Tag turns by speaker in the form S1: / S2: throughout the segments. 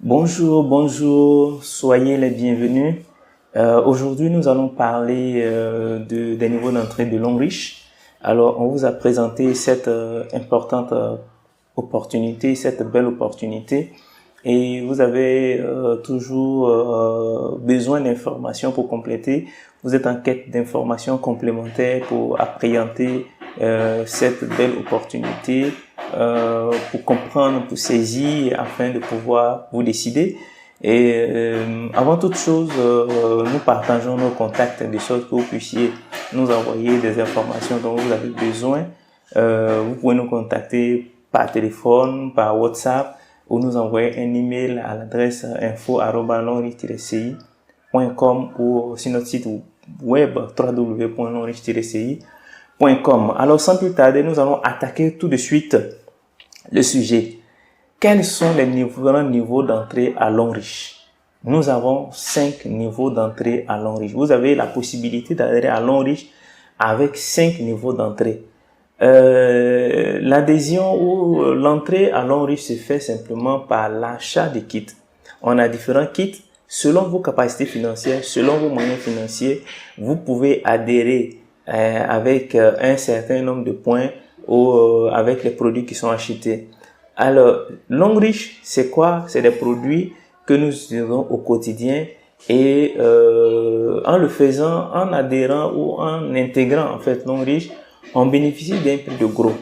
S1: Bonjour, bonjour, soyez les bienvenus. Aujourd'hui, nous allons parler des niveaux d'entrée de Longrich. Alors, on vous a présenté cette importante opportunité, cette belle opportunité. Et vous avez toujours besoin d'informations pour compléter. Vous êtes en quête d'informations complémentaires pour appréhender cette belle opportunité, pour comprendre, pour saisir, afin de pouvoir vous décider. Et avant toute chose, nous partageons nos contacts de sorte que vous puissiez nous envoyer des informations dont vous avez besoin. Vous pouvez nous contacter par téléphone, par WhatsApp, ou nous envoyer un email à l'adresse info@longrich-ci.com ou sur notre site web www.longrich-ci.com. Alors sans plus tarder, nous allons attaquer tout de suite le sujet. Quels sont les différents niveaux d'entrée à Longrich? Nous avons 5 niveaux d'entrée à Longrich. Vous avez la possibilité d'adhérer à Longrich avec 5 niveaux d'entrée. L'adhésion ou l'entrée à Longrich se fait simplement par l'achat des kits. On a différents kits. Selon vos capacités financières, selon vos moyens financiers, vous pouvez adhérer avec un certain nombre de points ou avec les produits qui sont achetés. Alors, Longrich, c'est quoi? C'est des produits que nous utilisons au quotidien et en le faisant, en adhérant ou en intégrant en fait Longrich, on bénéficie d'un prix de gros.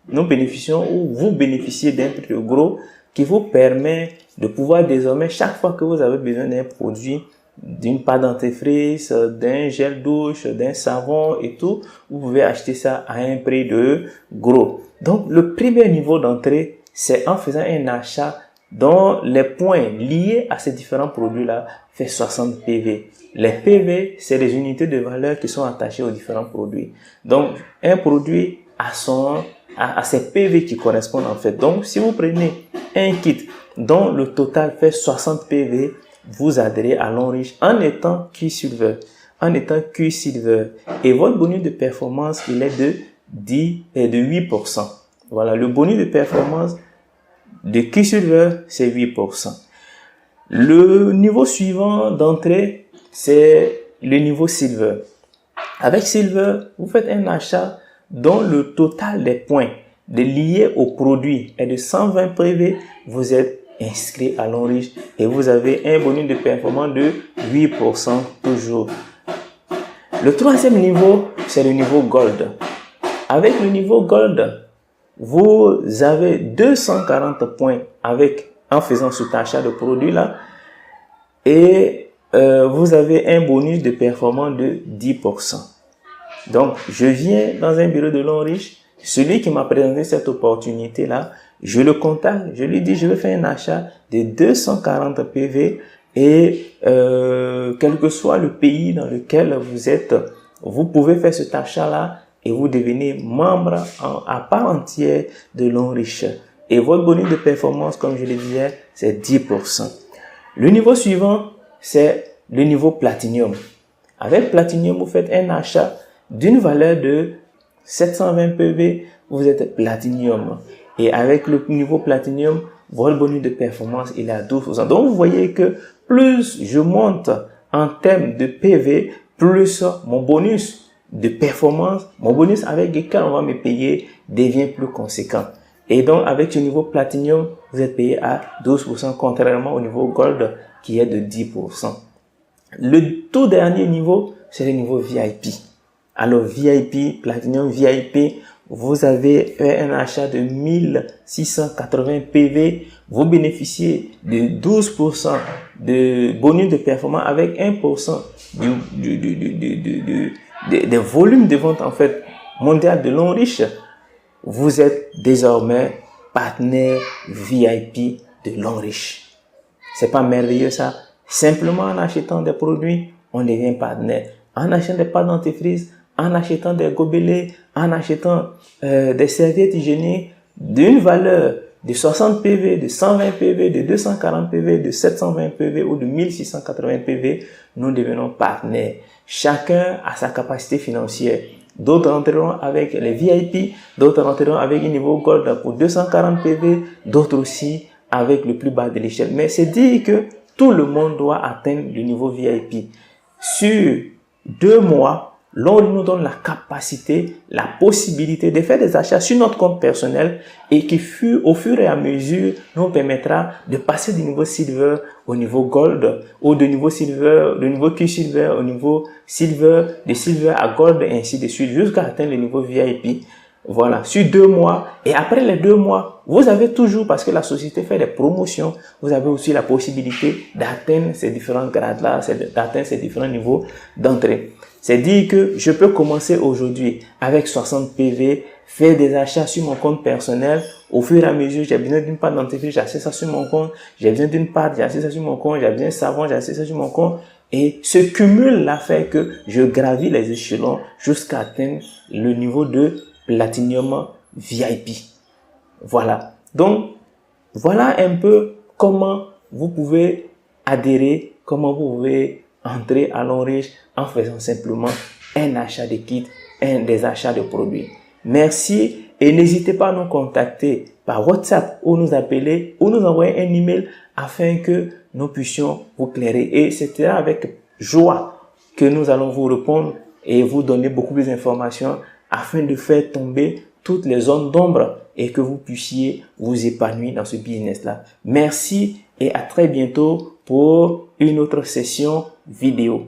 S1: Nous bénéficions ou vous bénéficiez d'un prix de gros qui vous permet de pouvoir désormais, chaque fois que vous avez besoin d'un produit, d'une pâte dentifrice, d'un gel douche, d'un savon et tout, vous pouvez acheter ça à un prix de gros. Donc, le premier niveau d'entrée, c'est en faisant un achat dont les points liés à ces différents produits-là fait 60 PV. Les PV, c'est les unités de valeur qui sont attachées aux différents produits. Donc, un produit a ses PV qui correspondent en fait. Donc, si vous prenez un kit dont le total fait 60 PV, vous adhérez à Longrich en étant Q-Silver. Et votre bonus de performance, il est de 8%. Voilà, le bonus de performance de Q-Silver, c'est 8%. Le niveau suivant d'entrée, c'est le niveau Silver. Avec Silver, vous faites un achat dont le total des points liés au produit est de 120 PV. Vous êtes inscrit à Longrich et vous avez un bonus de performance de 8% toujours. Le troisième niveau, c'est le niveau Gold. Avec le niveau Gold, vous avez 240 points en faisant cet achat de produit là et vous avez un bonus de performance de 10%. Donc, je viens dans un bureau de Longrich, celui qui m'a présenté cette opportunité là, je le contacte, je lui dis je vais faire un achat de 240 PV et quel que soit le pays dans lequel vous êtes, vous pouvez faire cet achat là et vous devenez membre à part entière de Longrich. Et votre bonus de performance, comme je le disais, c'est 10%. Le niveau suivant, c'est le niveau Platinum. Avec Platinum, vous faites un achat d'une valeur de 720 PV, vous êtes Platinum. Et avec le niveau Platinum, votre bonus de performance, il est à 12%. Donc, vous voyez que plus je monte en termes de PV, plus mon bonus de performance, mon bonus avec lequel on va me payer devient plus conséquent. Et donc, avec ce niveau Platinum, vous êtes payé à 12%, contrairement au niveau Gold qui est de 10%. Le tout dernier niveau, c'est le niveau VIP. Alors, VIP, Platinum VIP, vous avez un achat de 1680 PV, vous bénéficiez de 12% de bonus de performance avec 1% des volumes de vente en fait mondial de Longrich. Vous êtes désormais partenaire VIP de Longrich. C'est pas merveilleux ça? Simplement en achetant des produits, on devient partenaire. En achetant des pâtes dentifrice, en achetant des gobelets, en achetant des serviettes hygiéniques d'une valeur de 60 PV, de 120 PV, de 240 PV, de 720 PV ou de 1680 PV, nous devenons partenaires. Chacun a sa capacité financière. D'autres entreront avec les VIP, d'autres entreront avec un niveau Gold pour 240 PV, d'autres aussi avec le plus bas de l'échelle. Mais c'est dire que tout le monde doit atteindre le niveau VIP. Sur 2 mois, l'on nous donne la capacité, la possibilité de faire des achats sur notre compte personnel et qui au fur et à mesure nous permettra de passer du niveau silver au niveau gold ou de niveau silver, de niveau Q-silver au niveau silver, de silver à gold et ainsi de suite jusqu'à atteindre le niveau VIP. Voilà, sur 2 mois. Et après les 2 mois, vous avez toujours, parce que la société fait des promotions, vous avez aussi la possibilité d'atteindre ces différents grades-là, d'atteindre ces différents niveaux d'entrée. C'est dire que je peux commencer aujourd'hui avec 60 PV, faire des achats sur mon compte personnel. Au fur et à mesure, j'ai besoin d'une pâte dentifrice, j'achète ça sur mon compte. J'ai besoin d'une pâte, j'achète ça sur mon compte. J'ai besoin de savon, j'achète ça sur mon compte. Et ce cumul-là fait que je gravis les échelons jusqu'à atteindre le niveau de Platinum VIP. Voilà. Donc, voilà un peu comment vous pouvez adhérer, comment vous pouvez entrer à l'Onriche en faisant simplement un achat de kit, des achats de produits. Merci et n'hésitez pas à nous contacter par WhatsApp ou nous appeler ou nous envoyer un email afin que nous puissions vous clairer. Et c'est avec joie que nous allons vous répondre et vous donner beaucoup plus d'informations afin de faire tomber toutes les zones d'ombre et que vous puissiez vous épanouir dans ce business-là. Merci et à très bientôt pour une autre session vidéo.